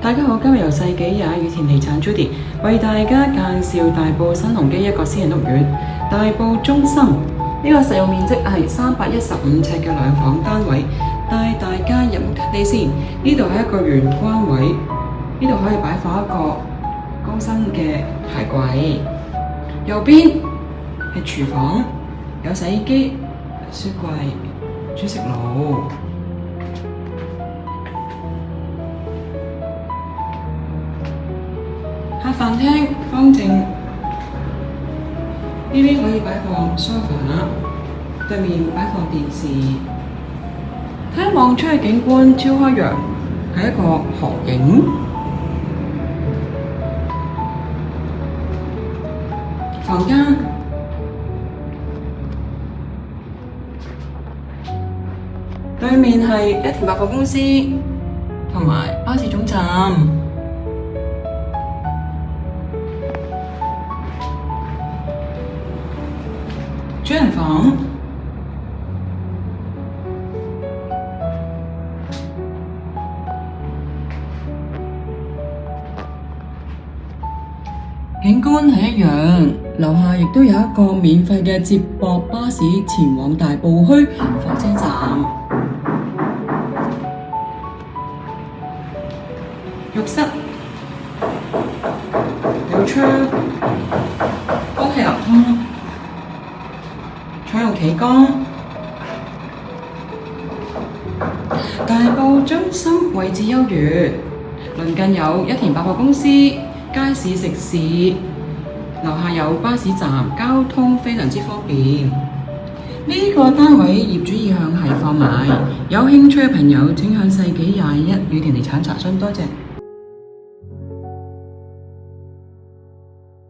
大家好，今日由世紀也與田地產 Judy 為大家介紹大埔新鴻基一個私人屋苑大埔中心。呢個實用面積係315尺嘅兩房單位，帶大家入屋睇睇先。呢度係一個玄關位，呢度可以擺放一個高身嘅鞋櫃。右邊係廚房，有洗衣機、雪櫃、煮食爐。客飯廳方正，呢邊可以擺放梳化，對面擺放電視。睇望出去景觀超開揚，係一個河景。房間對面係一田百貨公司同埋巴士總站。主人房景觀係一樣，樓下亦都有一個免費嘅接駁巴士前往大埔墟火車站。浴室有窗，空氣流通。採用企缸。大埔中心位置優越，鄰近有一田百貨公司、街市食肆，樓下有巴士站，交通非常之方便。呢個單位業主意向係放賣，有興趣嘅朋友請向世紀21與田地產查詢，多謝。